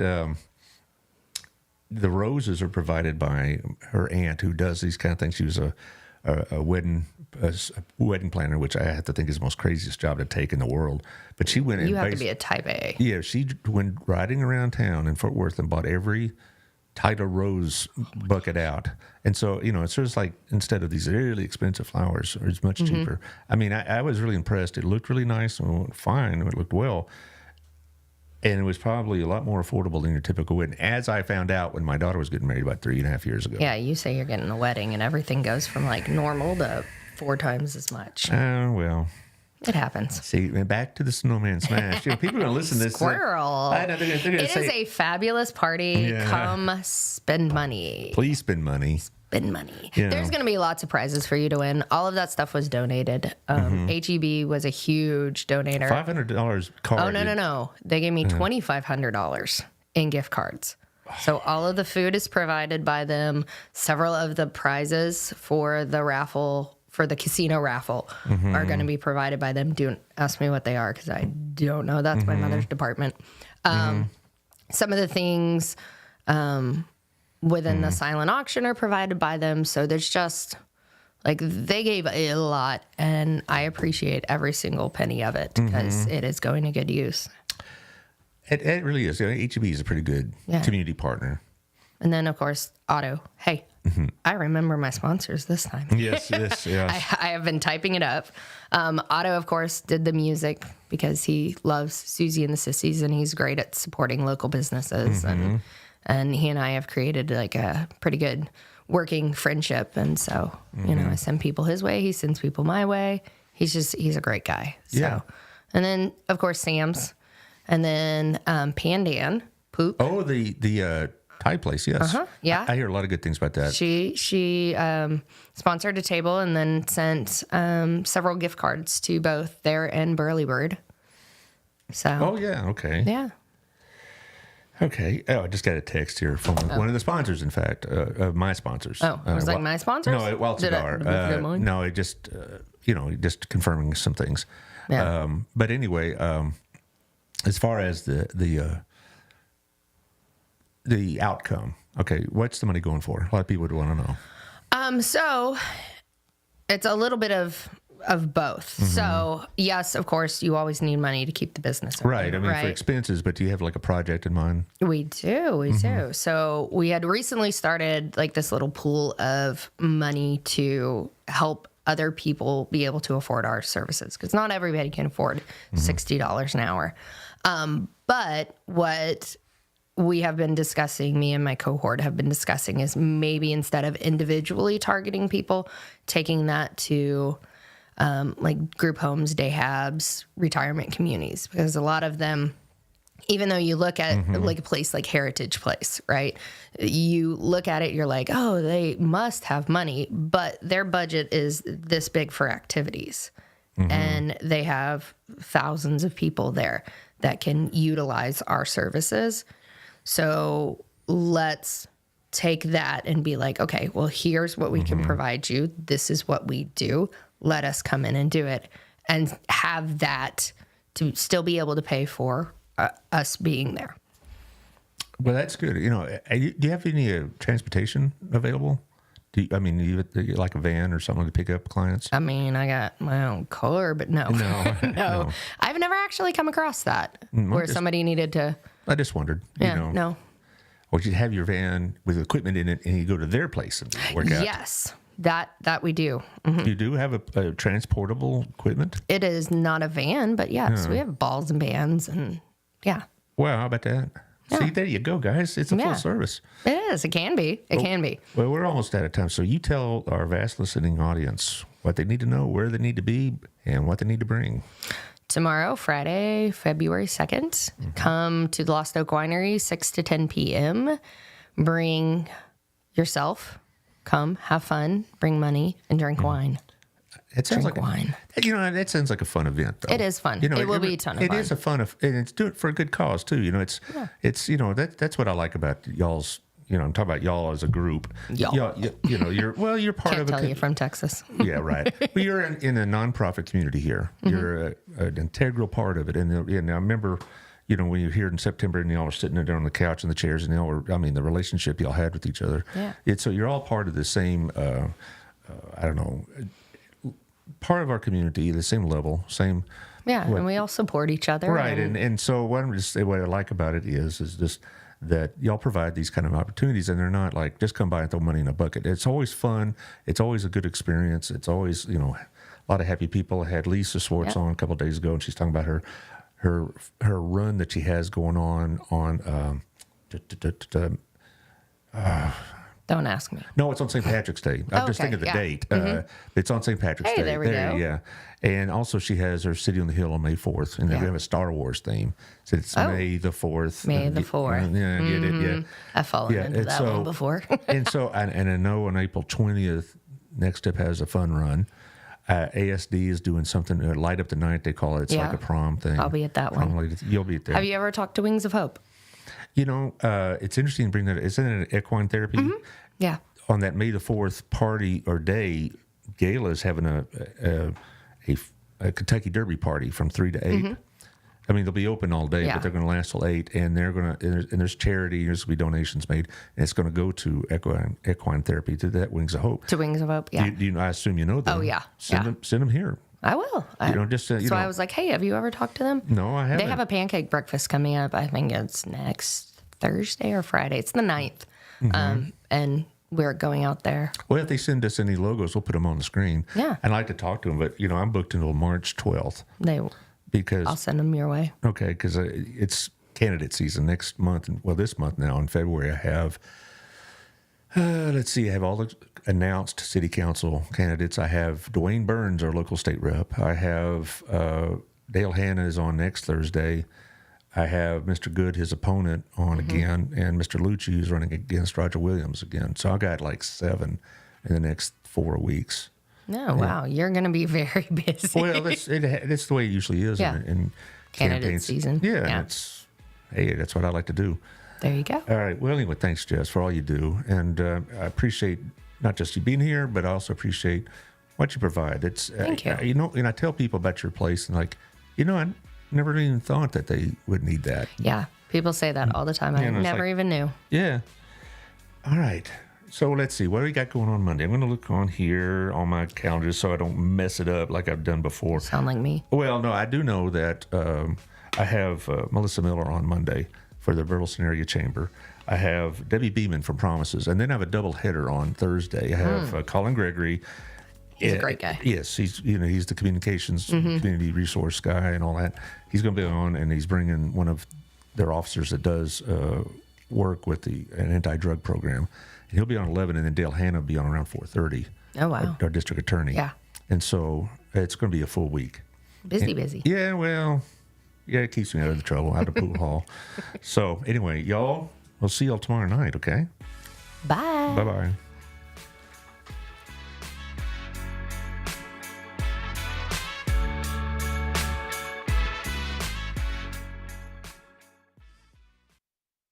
the roses are provided by her aunt who does these kind of things. She was a wedding planner, which I have to think is the most craziest job to take in the world. But she went. You have to be a type A. Yeah, she went riding around town in Fort Worth and bought every type of rose bucket out. And so, it's just like, instead of these really expensive flowers, it's much cheaper. I mean, I was really impressed. It looked really nice and fine. It looked well. And it was probably a lot more affordable than your typical wedding, as I found out when my daughter was getting married about 3.5 years ago. Yeah, you say you're getting a wedding and everything goes from like normal to 4 times as much. Well. It happens. See, back to the snowman smash. People are going to listen to this. Squirrel. I know, they're gonna It say, is a fabulous party. Yeah. Come spend money. please spend money. Spend money. Yeah. There's going to be lots of prizes for you to win. All of that stuff was donated. HEB was a huge donator. $500 card. Oh, no. They gave me $2,500 in gift cards. So all of the food is provided by them. Several of the prizes for the raffle, for the casino raffle, are going to be provided by them. Don't ask me what they are because I don't know. That's my mother's department. Some of the things within the silent auction are provided by them. So there's just... like, they gave a lot, and I appreciate every single penny of it because it is going to good use. It really is. HEB is a pretty good community partner. And then, of course, Otto. Hey, I remember my sponsors this time. Yes. I have been typing it up. Otto, of course, did the music because he loves Susie and the Sissies, and he's great at supporting local businesses. And he and I have created like a pretty good working friendship. And so, I send people his way. He sends people my way. He's a great guy. So. Yeah. And then, of course, Sam's. And then Pandan, Poop. Oh, the Thai place, yes. Yeah. I hear a lot of good things about that. She sponsored a table and then sent several gift cards to both there and Burley Bird. So. Oh, yeah. Okay. Yeah. Okay. Oh, I just got a text here from one of the sponsors, in fact, of my sponsors. Oh, it was like my sponsors? No, Wild Did Cigar. mine? No, it just, just confirming some things. Yeah. But anyway, as far as the outcome, okay, what's the money going for? A lot of people would want to know. So it's a little bit of both. So yes, of course, you always need money to keep the business open, Right. I mean, for expenses, but do you have like a project in mind? We do. So we had recently started like this little pool of money to help other people be able to afford our services because not everybody can afford $60 an hour. But what we have been discussing, me and my cohort have been discussing, is maybe instead of individually targeting people, taking that to like group homes, day habs, retirement communities, because a lot of them, even though you look at like a place like Heritage Place, right? You look at it, you're like, oh, they must have money, but their budget is this big for activities. And they have thousands of people there that can utilize our services. So let's take that and be like, okay, well, here's what we can provide you. This is what we do. Let us come in and do it and have that to still be able to pay for us being there. Well, that's good. Do you have any transportation available? Do you like a van or something to pick up clients? I mean, I got my own car, but no. No. I've never actually come across that where somebody needed to. I just wondered. No. Or you have your van with equipment in it and you go to their place and work out. Yes, that we do. You do have a transportable equipment? It is not a van, but yes, we have balls and bands and yeah. Well, how about that? Yeah. See, there you go, guys. It's a full service. It is. It can be. It can be. Well, we're almost out of time. So you tell our vast listening audience what they need to know, where they need to be, and what they need to bring. Tomorrow, Friday, February 2nd, come to the Lost Oak Winery, 6 to 10 p.m. Bring yourself. Come, have fun, bring money, and drink wine. It sounds drink like wine. That sounds like a fun event, though. It is fun. It will be a ton of fun. It is a fun, and it's do it for a good cause too. It's that's what I like about y'all's. I'm talking about y'all as a group. Y'all. You're part Can't of tell you're from Texas. Yeah, right. But you're in a nonprofit community here. You're an integral part of it. And I remember, when you're here in September and y'all were sitting there on the couch and the chairs and y'all were, the relationship y'all had with each other. Yeah. So you're all part of the same, part of our community, the same level, same. Yeah, and we all support each other. Right. And so what I like about it is just that y'all provide these kind of opportunities, and they're not like just come by and throw money in a bucket. It's always fun. It's always a good experience. It's always, a lot of happy people. I had Lisa Swartz on a couple of days ago, and she's talking about her run that she has going on. Don't ask me. No, it's on St. Patrick's Day. I'm just thinking of the date. It's on St. Patrick's Day. There we go. Yeah. And also she has her City on the Hill on May 4th. And they have a Star Wars theme. So it's May the 4th. May the 4th. Yeah, get it? Yeah. I've fallen into that one before. and I know on April 20th, Next Step has a fun run. ASD is doing something, Light Up the Night, they call it. It's like a prom thing. I'll be at that one. You'll be there. Have you ever talked to Wings of Hope? It's interesting to bring that. Isn't it an equine therapy? Mm-hmm. Yeah. On that May the 4th party or day, Gala is having a Kentucky Derby party from 3 to 8. They'll be open all day, but they're going to last till 8, and they're going to. And there's charity. There's going to be donations made, and it's going to go to equine therapy to that Wings of Hope. To Wings of Hope, yeah. I assume you know them. Oh yeah. Send them here. I will. I was like, hey, have you ever talked to them? No, I haven't. They have a pancake breakfast coming up. I think it's next Thursday or Friday. It's the 9th. And we're going out there. Well, if they send us any logos, we'll put them on the screen. Yeah. I'd like to talk to them, but I'm booked until March 12th. I'll send them your way. Okay, because it's candidate season next month. Well, this month now in February, I have. I have all the announced city council candidates. I have Dwayne Burns, our local state rep. I have Dale Hanna is on next Thursday. I have Mr. Good, his opponent, on again, and Mr. Lucci is running against Roger Williams again. So I got like 7 in the next 4 weeks. Oh, wow. You're going to be very busy. Well, that's the way it usually is in candidate season. Yeah. That's what I like to do. There you go. All right. Well, anyway, thanks, Jess, for all you do. And I appreciate not just you being here, but I also appreciate what you provide. Thank you. And I tell people about your place, and I never even thought that they would need that. Yeah. People say that all the time. I never even knew. Yeah. All right. So let's see. What do we got going on Monday? I'm going to look on here on my calendar so I don't mess it up like I've done before. Sound like me. Well, no, I do know that I have Melissa Miller on Monday for the Burleson Area Chamber. I have Debbie Beeman from Promises. And then I have a double header on Thursday. I have Colin Gregory. He's a great guy. Yes, he's the communications community resource guy and all that. He's going to be on, and he's bringing one of their officers that does work with an anti-drug program. And he'll be on 11, and then Dale Hanna will be on around 4:30. Oh wow! Our district attorney. Yeah. And so it's going to be a full week. Busy. Yeah, well, it keeps me out of the trouble, out of the pool hall. So anyway, y'all, we'll see y'all tomorrow night. Okay. Bye. Bye-bye.